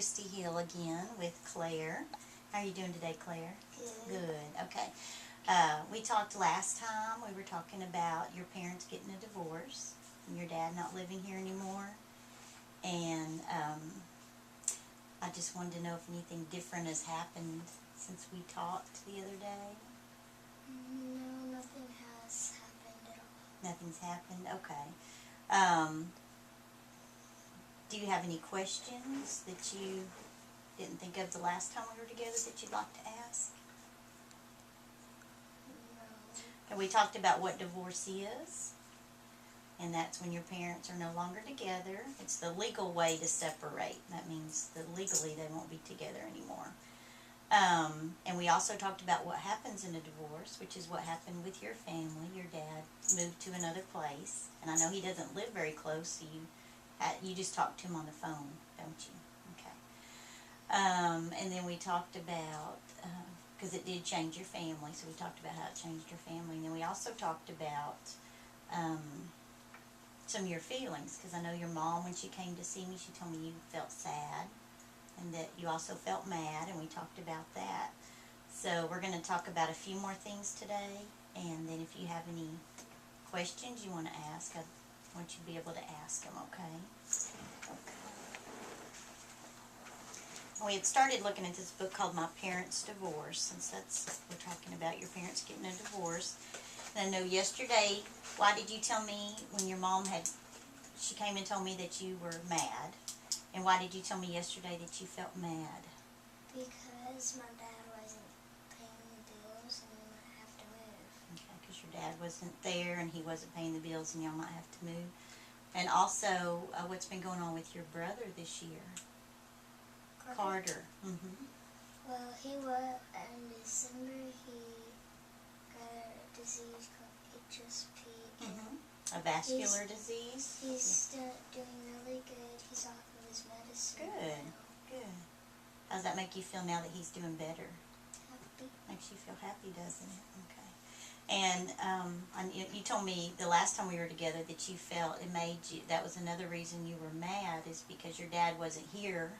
Christy Hill again with Claire. How are you doing today, Claire? Good. Good, okay. We talked last time, we were talking about your parents getting a divorce and your dad not living here anymore. And I just wanted to know if anything different has happened since we talked the other day. No, nothing has happened at all. Nothing's happened? Okay. Do you have any questions that you didn't think of the last time we were together that you'd like to ask? No. And we talked about what divorce is, and that's when your parents are no longer together. It's the legal way to separate. That means that legally they won't be together anymore. And we also talked about what happens in a divorce, which is what happened with your family. Your dad moved to another place, and I know he doesn't live very close, so you just talk to him on the phone, don't you? Okay. And then we talked about, because it did change your family, so we talked about how it changed your family. And then we also talked about some of your feelings, because I know your mom, when she came to see me, she told me you felt sad, and that you also felt mad, and we talked about that. So we're going to talk about a few more things today, and then if you have any questions you want to ask, I want you to be able to ask them, okay? We had started looking at this book called My Parents' Divorce, since we're talking about your parents getting a divorce. And I know yesterday, why did you tell me when your mom she came and told me that you were mad? And why did you tell me yesterday that you felt mad? Because my dad wasn't paying the bills and we might have to move. Okay, because your dad wasn't there and he wasn't paying the bills and y'all might have to move. And also, what's been going on with your brother this year? Carter. Mm-hmm. Well, in December, he got a disease called HSP. Mm-hmm. A vascular disease? He's still doing really good. He's off of his medicine. Good, good. How does that make you feel now that he's doing better? Happy. Makes you feel happy, doesn't it? Okay. And you told me the last time we were together that you felt it made you, that was another reason you were mad, is because your dad wasn't here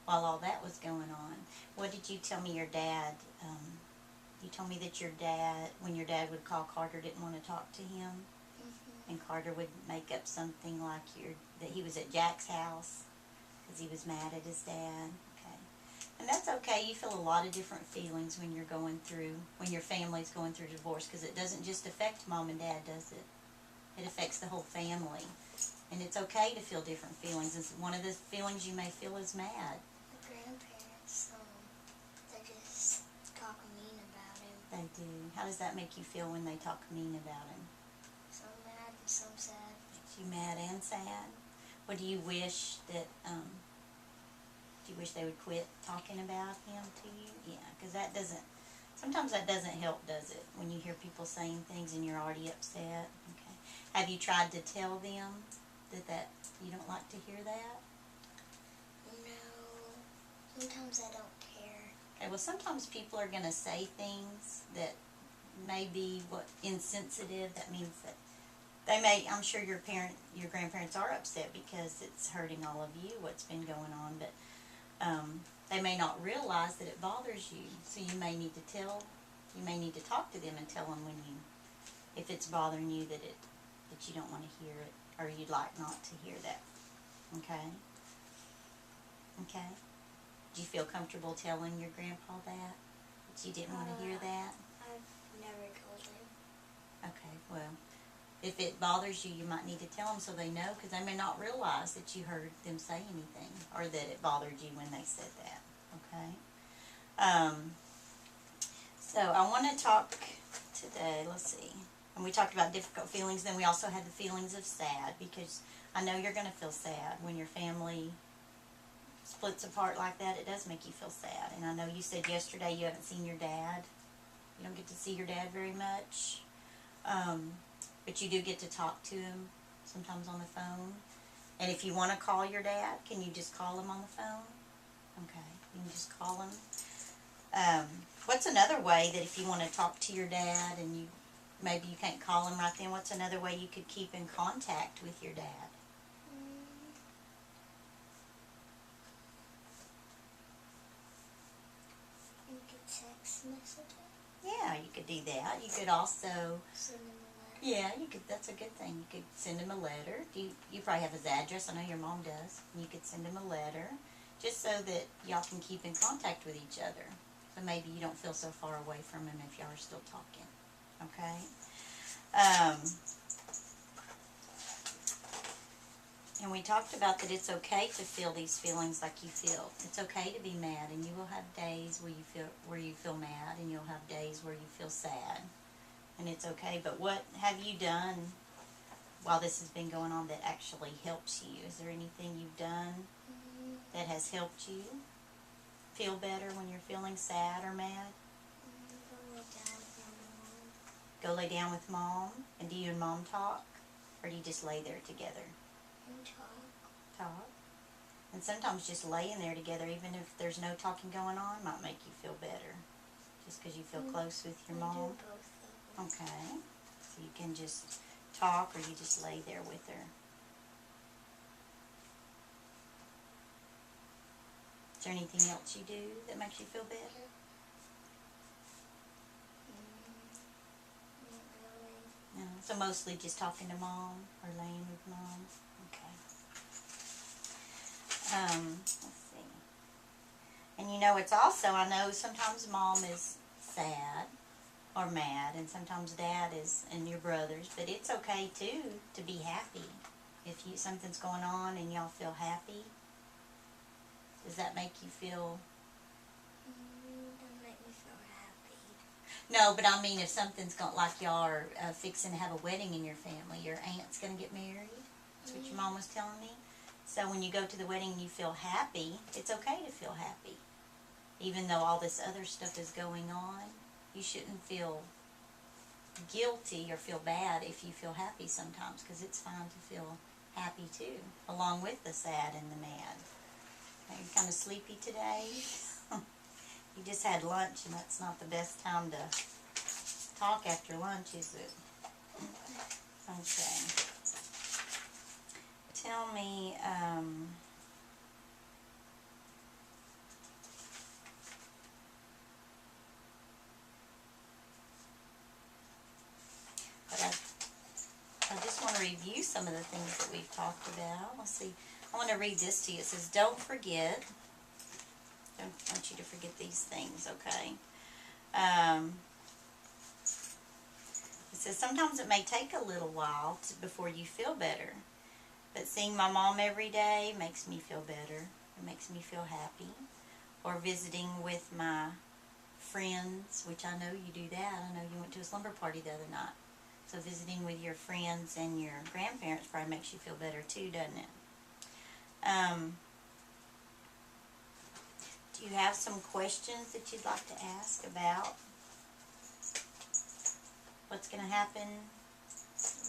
while all that was going on. What did you tell me your dad, you told me that your dad, when your dad would call Carter, didn't want to talk to him? Mm-hmm. And Carter would make up something like that he was at Jack's house because he was mad at his dad. Okay. And that's okay. You feel a lot of different feelings when when your family's going through divorce, because it doesn't just affect mom and dad, does it? It affects the whole family. And it's okay to feel different feelings. And one of the feelings you may feel is mad. The grandparents, they just talk mean about him. They do. How does that make you feel when they talk mean about him? Some mad and some sad. Makes you mad and sad? What do you wish that, do you wish they would quit talking about him to you? Yeah, because sometimes that doesn't help, does it? When you hear people saying things and you're already upset. Okay. Have you tried to tell them that you don't like to hear that? No, sometimes I don't care. Okay, well, sometimes people are going to say things that may be insensitive. That means that I'm sure your grandparents are upset because it's hurting all of you, what's been going on, but they may not realize that it bothers you. So you may need to talk to them and tell them if it's bothering you that you don't want to hear it, or you'd like not to hear that. Okay? Okay? Do you feel comfortable telling your grandpa that you didn't want to hear that? I've never told him. Okay, well, if it bothers you, you might need to tell them so they know, because they may not realize that you heard them say anything, or that it bothered you when they said that. Okay? So I want to talk today, let's see. And we talked about difficult feelings, then we also had the feelings of sad, because I know you're going to feel sad when your family splits apart like that. It does make you feel sad. And I know you said yesterday you haven't seen your dad. You don't get to see your dad very much. But you do get to talk to him sometimes on the phone. And if you want to call your dad, can you just call him on the phone? Okay, you can just call him. What's another way that if you want to talk to your dad and maybe you can't call him right then, what's another way you could keep in contact with your dad? message it? Yeah, you could do that. You could also, Send him a letter? yeah, you could. That's a good thing. You could send him a letter. You probably have his address. I know your mom does. You could send him a letter, just so that y'all can keep in contact with each other. So maybe you don't feel so far away from him if y'all are still talking. Okay. And we talked about that it's okay to feel these feelings like you feel. It's okay to be mad, and you will have days where you feel mad, and you'll have days where you feel sad, and it's okay. But what have you done while this has been going on that actually helps you? Is there anything you've done that has helped you feel better when you're feeling sad or mad? Go lay down with Go lay down with my mom. Mom. And do you and Mom talk, or do you just lay there together? And talk. Talk. And sometimes just laying there together, even if there's no talking going on, might make you feel better. Just because you feel close with your We mom. do both of them. Okay. So you can just talk, or you just lay there with her. Is there anything else you do that makes you feel better? Not really. No. So mostly just talking to Mom or laying with Mom. Okay. Let's see. And you know, it's also, I know sometimes Mom is sad or mad, and sometimes Dad is, and your brothers, but it's okay too to be happy. If something's going on and y'all feel happy, does that make you feel? Doesn't make me feel happy. No, but I mean, if something's going, like y'all are fixing to have a wedding in your family, your aunt's going to get married. That's what your mom was telling me. So when you go to the wedding and you feel happy, it's okay to feel happy. Even though all this other stuff is going on, you shouldn't feel guilty or feel bad if you feel happy sometimes, because it's fine to feel happy too, along with the sad and the mad. Are you kind of sleepy today? You just had lunch, and that's not the best time to talk after lunch, is it? Okay. Tell me, but I just want to review some of the things that we've talked about. Let's see. I want to read this to you. It says, don't forget. Don't want you to forget these things, okay? It says, sometimes it may take a little while before you feel better. But seeing my mom every day makes me feel better. It makes me feel happy. Or visiting with my friends, which I know you do that. I know you went to a slumber party the other night. So visiting with your friends and your grandparents probably makes you feel better too, doesn't it? Do you have some questions that you'd like to ask about what's going to happen?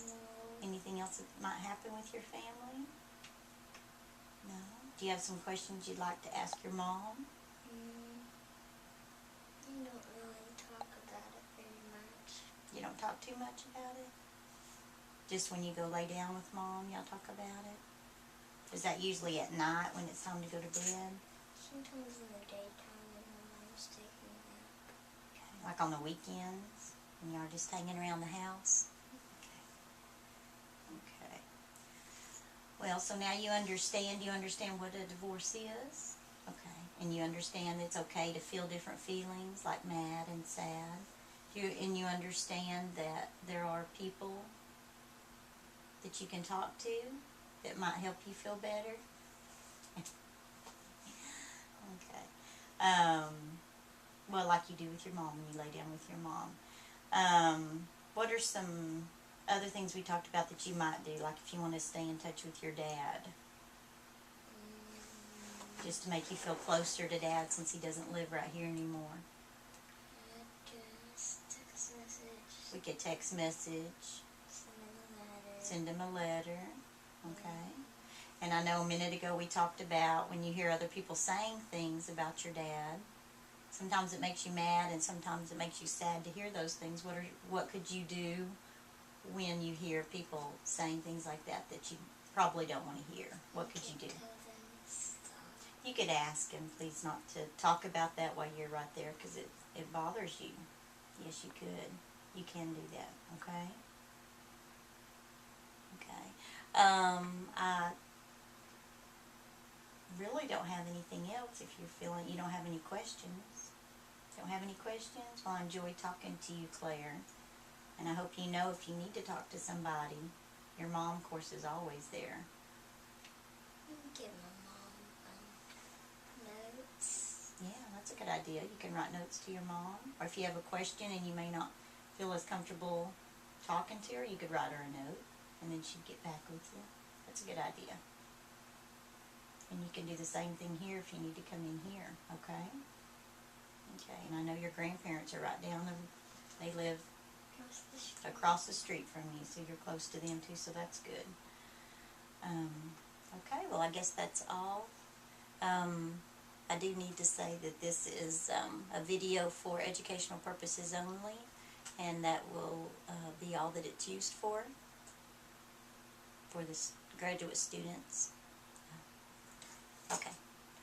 No. Anything else that might happen with your family? No? Do you have some questions you'd like to ask your mom? We don't really talk about it very much. You don't talk too much about it? Just when you go lay down with Mom, y'all talk about it? Is that usually at night when it's time to go to bed? Sometimes in the daytime when my mom's taking a nap. Okay. Like on the weekends? When y'all are just hanging around the house? Okay. Well, so now you understand. Do you understand what a divorce is? Okay. And you understand it's okay to feel different feelings, like mad and sad. And you understand that there are people that you can talk to that might help you feel better? Okay. Well, like you do with your mom when you lay down with your mom. What are some other things we talked about that you might do, like if you want to stay in touch with your dad? Just to make you feel closer to Dad since he doesn't live right here anymore. Just text message. We could text message, Send him a letter. send him a letter, okay? And I know a minute ago we talked about when you hear other people saying things about your dad, sometimes it makes you mad and sometimes it makes you sad to hear those things. What could you do when you hear people saying things like that that you probably don't want to hear? What could you do? Tell them stuff. You could ask him, please, not to talk about that while you're right there, because it bothers you, yes, you could. You can do that, okay? Okay. I really don't have anything else. If you're feeling you don't have any questions. Don't have any questions? Well, I enjoy talking to you, Claire. And I hope you know if you need to talk to somebody, your mom, of course, is always there. Give my mom notes. Yeah, that's a good idea. You can write notes to your mom. Or if you have a question and you may not feel as comfortable talking to her, you could write her a note, and then she'd get back with you. That's a good idea. And you can do the same thing here if you need to come in here, okay? Okay, and I know your grandparents are right down they live across the street from you, so you're close to them too, so that's good. Okay, well, I guess that's all. I do need to say that this is a video for educational purposes only, and that will be all that it's used for the graduate students. Okay.